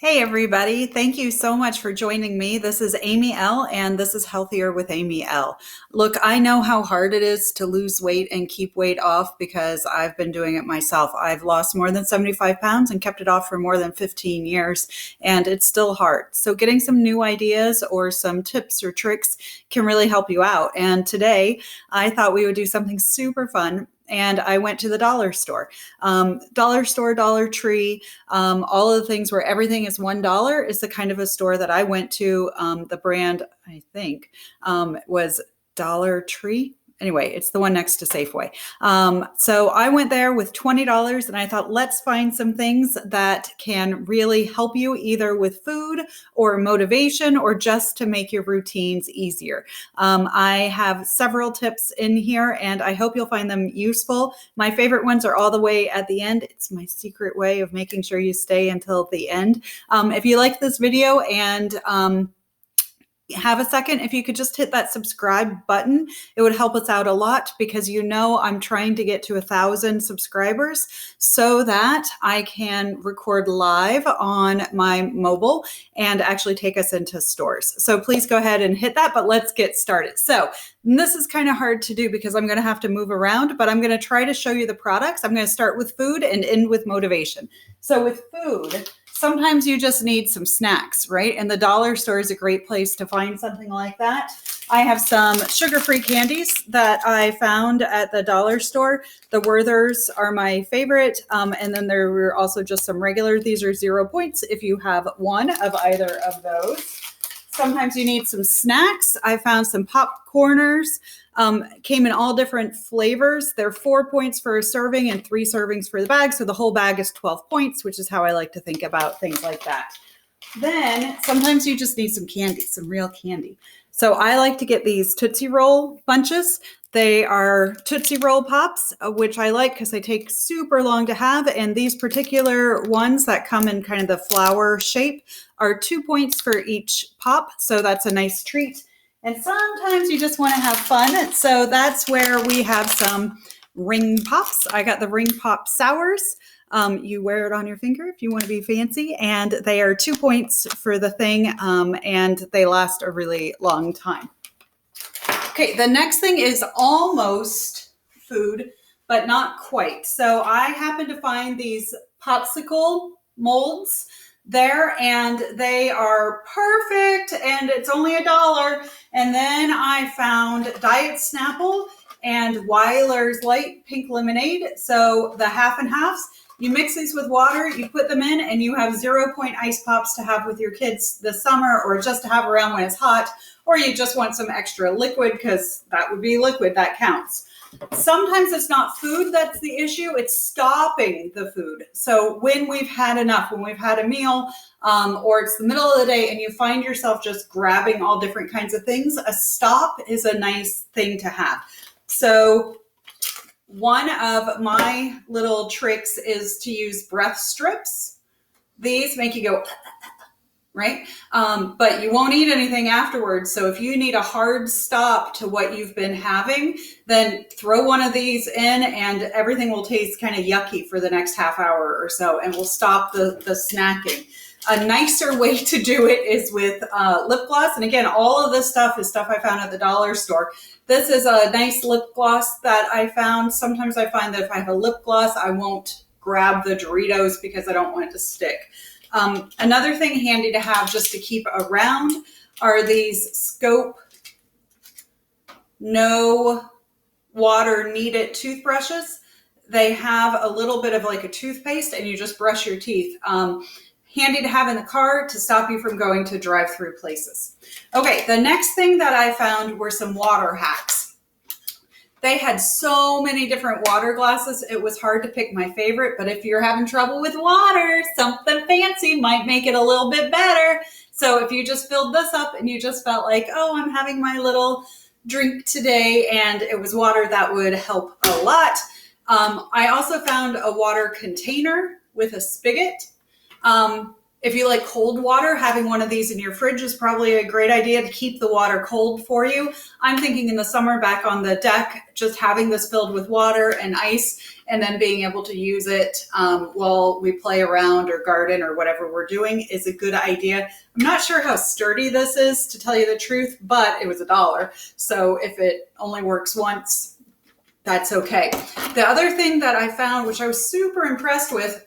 Hey everybody, thank you so much for joining me. This is Amy L and this is Healthier with Amy L. Look, I know how hard it is to lose weight and keep weight off because I've been doing it myself. I've lost more than 75 pounds and kept it off for more than 15 years, and it's still hard. So getting some new ideas or some tips or tricks can really help you out. And today I thought we would do something super fun. And I went to the dollar store, Dollar Tree, all of the things where everything is $1 is the kind of a store that I went to. The brand, I think, was Dollar Tree. Anyway, it's the one next to Safeway. So I went there with $20 and I thought, let's find some things that can really help you either with food or motivation or just to make your routines easier. I have several tips in here and I hope you'll find them useful. My favorite ones are all the way at the end. It's my secret way of making sure you stay until the end. If you like this video and have a second, if you could just hit that subscribe button, it would help us out a lot because I'm trying to get to 1,000 subscribers so that I can record live on my mobile and actually take us into stores. So please go ahead and hit that, but let's get started. So this is kind of hard to do because I'm going to have to move around, but I'm going to try to show you the products. I'm going to start with food and end with motivation. So with food, sometimes you just need some snacks, right? And the dollar store is a great place to find something like that. I have some sugar-free candies that I found at the dollar store. The Werthers are my favorite. And then there were also just some regular. These are 0 points if you have one of either of those. Sometimes you need some snacks. I found some popcorners. Came in all different flavors. They're 4 points for a serving and 3 servings for the bag. So the whole bag is 12 points, which is how I like to think about things like that. Then sometimes you just need some candy, some real candy. So I like to get these Tootsie Roll bunches. They are Tootsie Roll Pops, which I like because they take super long to have. And these particular ones that come in kind of the flower shape are 2 points for each pop. So that's a nice treat. And sometimes you just want to have fun. So that's where we have some ring pops. I got the ring pop sours. You wear it on your finger if you want to be fancy. And they are 2 points for the thing. And they last a really long time. Okay, the next thing is almost food, but not quite. So I happened to find these popsicle molds there and they are perfect and it's only $1. And then I found Diet Snapple and Weiler's Light Pink Lemonade. So the half and halves, you mix these with water, you put them in and you have 0 point ice pops to have with your kids this summer or just to have around when it's hot, or you just want some extra liquid because that would be liquid, that counts. Sometimes it's not food that's the issue, it's stopping the food. So when we've had enough, when we've had a meal, or it's the middle of the day and you find yourself just grabbing all different kinds of things, a stop is a nice thing to have. So one of my little tricks is to use breath strips. These make you go, right? But you won't eat anything afterwards. So if you need a hard stop to what you've been having, then throw one of these in and everything will taste kind of yucky for the next half hour or so and will stop the snacking. A nicer way to do it is with lip gloss. And again, all of this stuff is stuff I found at the dollar store. This is a nice lip gloss that I found. Sometimes I find that if I have a lip gloss, I won't grab the Doritos because I don't want it to stick. Another thing handy to have just to keep around are these Scope No Water Needed toothbrushes. They have a little bit of like a toothpaste and you just brush your teeth. Handy to have in the car to stop you from going to drive-through places. Okay, the next thing that I found were some water hacks. They had so many different water glasses, it was hard to pick my favorite, but if you're having trouble with water, something fancy might make it a little bit better. So if you just filled this up and you just felt like, oh, I'm having my little drink today and it was water, that would help a lot. I also found a water container with a spigot. If you like cold water, having one of these in your fridge is probably a great idea to keep the water cold for you. I'm thinking in the summer back on the deck, just having this filled with water and ice and then being able to use it while we play around or garden or whatever we're doing is a good idea. I'm not sure how sturdy this is, to tell you the truth, but it was $1. So if it only works once, that's okay. The other thing that I found, which I was super impressed with,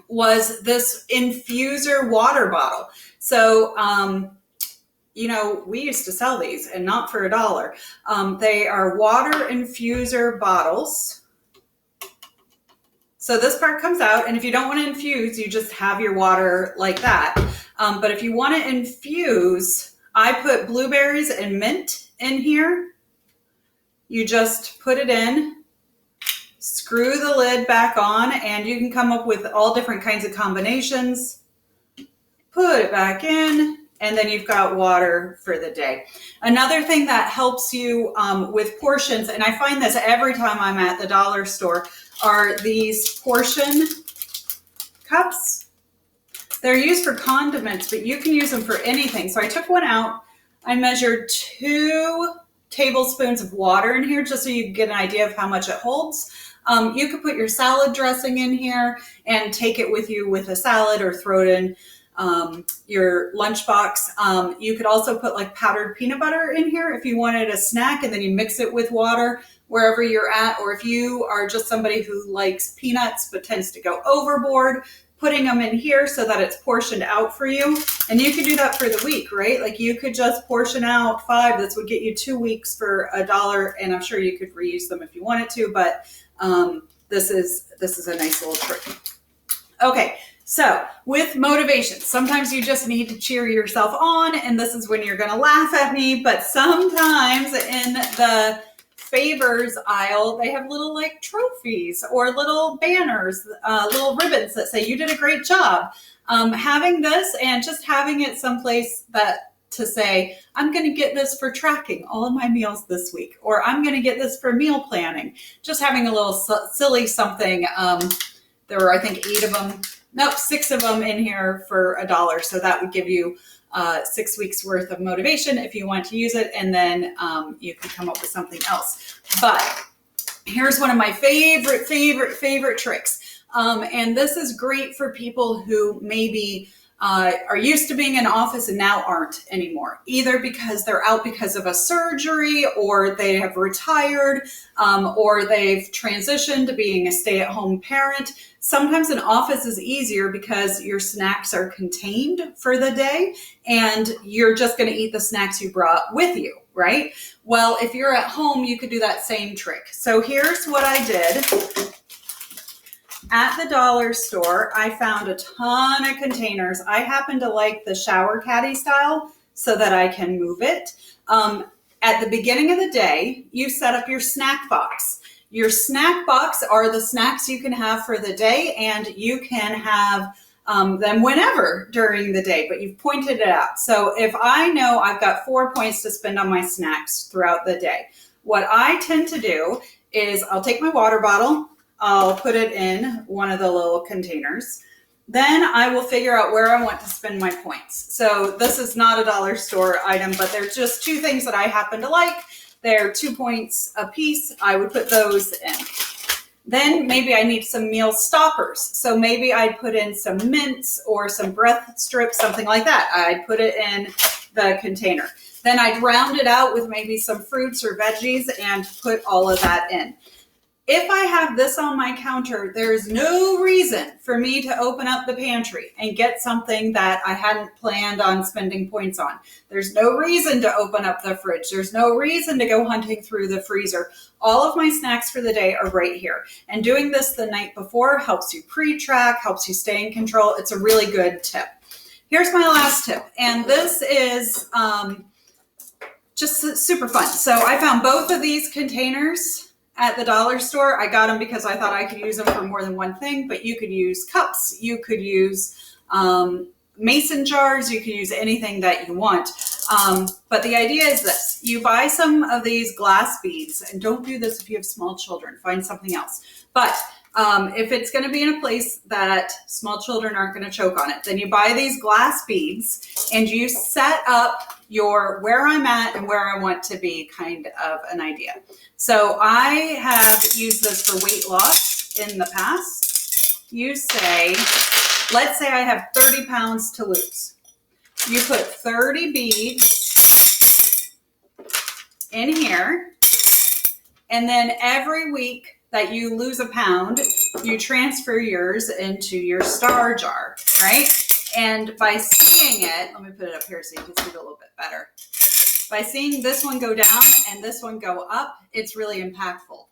was this Infuser water bottle. So, we used to sell these and not for $1. They are water infuser bottles. So this part comes out, and if you don't want to infuse, you just have your water like that. But if you want to infuse, I put blueberries and mint in here. You just put it in, screw the lid back on, and you can come up with all different kinds of combinations. Put it back in, and then you've got water for the day. Another thing that helps you with portions, and I find this every time I'm at the dollar store, are these portion cups. They're used for condiments, but you can use them for anything. So I took one out. I measured 2 tablespoons of water in here just so you can get an idea of how much it holds. You could put your salad dressing in here and take it with you with a salad or throw it in your lunchbox. You could also put like powdered peanut butter in here if you wanted a snack, and then you mix it with water wherever you're at. Or if you are just somebody who likes peanuts but tends to go overboard, putting them in here so that it's portioned out for you. And you could do that for the week, right? Like you could just portion out 5. This would get you 2 weeks for $1. And I'm sure you could reuse them if you wanted to, but this is a nice little trick. Okay, so with motivation, sometimes you just need to cheer yourself on, and this is when you're going to laugh at me, but sometimes in the favors aisle, they have little like trophies or little banners, little ribbons that say you did a great job. Having this and just having it someplace that to say, I'm going to get this for tracking all of my meals this week, or I'm going to get this for meal planning. Just having a little silly something. There were, I think, 6 of them in here for $1. So that would give you 6 weeks worth of motivation if you want to use it. And then you can come up with something else. But here's one of my favorite tricks. And this is great for people who maybe are used to being in office and now aren't anymore, either because they're out because of a surgery, or they have retired, or they've transitioned to being a stay-at-home parent. Sometimes an office is easier because your snacks are contained for the day and you're just going to eat the snacks you brought with you, right? Well, if you're at home, you could do that same trick. So here's what I did. At the dollar store, I found a ton of containers. I happen to like the shower caddy style so that I can move it. At the beginning of the day, you set up your snack box. Your snack box are the snacks you can have for the day, and you can have them whenever during the day, but you've pointed it out. So if I know I've got 4 points to spend on my snacks throughout the day, what I tend to do is I'll take my water bottle, I'll put it in one of the little containers. Then I will figure out where I want to spend my points. So this is not a dollar store item, but they're just 2 things that I happen to like. They're 2 points a piece. I would put those in. Then maybe I need some meal stoppers. So maybe I'd put in some mints or some breath strips, something like that. I'd put it in the container. Then I'd round it out with maybe some fruits or veggies and put all of that in. If I have this on my counter, there's no reason for me to open up the pantry and get something that I hadn't planned on spending points on. There's no reason to open up the fridge. There's no reason to go hunting through the freezer. All of my snacks for the day are right here. And doing this the night before helps you pre-track, helps you stay in control. It's a really good tip. Here's my last tip. And this is just super fun. So I found both of these containers at the dollar store. I got them because I thought I could use them for more than one thing, but you could use cups, you could use mason jars, you can use anything that you want. But the idea is this: you buy some of these glass beads, and don't do this if you have small children, find something else. But If it's going to be in a place that small children aren't going to choke on it, then you buy these glass beads and you set up your where I'm at and where I want to be kind of an idea. So I have used this for weight loss in the past. You say, let's say I have 30 pounds to lose. You put 30 beads in here, and then every week that you lose a pound, you transfer yours into your star jar, right? And by seeing it, let me put it up here so you can see it a little bit better. By seeing this one go down and this one go up, it's really impactful.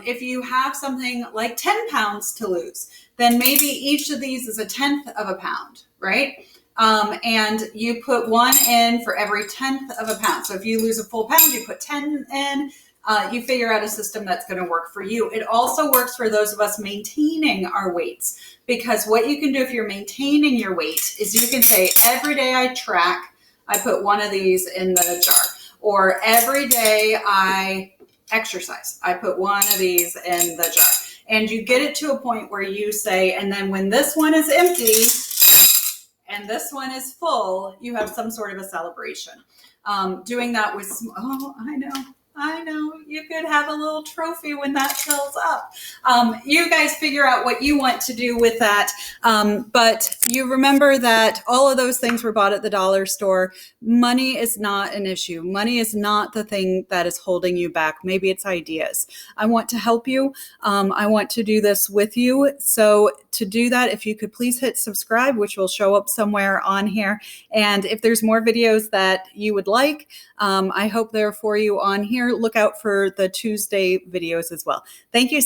If you have something like 10 pounds to lose, then maybe each of these is 1/10 of a pound, right? And you put one in for every 1/10 of a pound. So if you lose a full pound, you put 10 in. You figure out a system that's going to work for you. It also works for those of us maintaining our weights, because what you can do if you're maintaining your weight is you can say, every day I track, I put one of these in the jar. Or every day I exercise, I put one of these in the jar. And you get it to a point where you say, and then when this one is empty and this one is full, you have some sort of a celebration. Doing that with, oh, I know, you could have a little trophy when that fills up. You guys figure out what you want to do with that. But you remember that all of those things were bought at the dollar store. Money is not an issue. Money is not the thing that is holding you back. Maybe it's ideas. I want to help you. I want to do this with you. So to do that, if you could please hit subscribe, which will show up somewhere on here. And if there's more videos that you would like, I hope they're for you on here. Look out for the Tuesday videos as well. Thank you.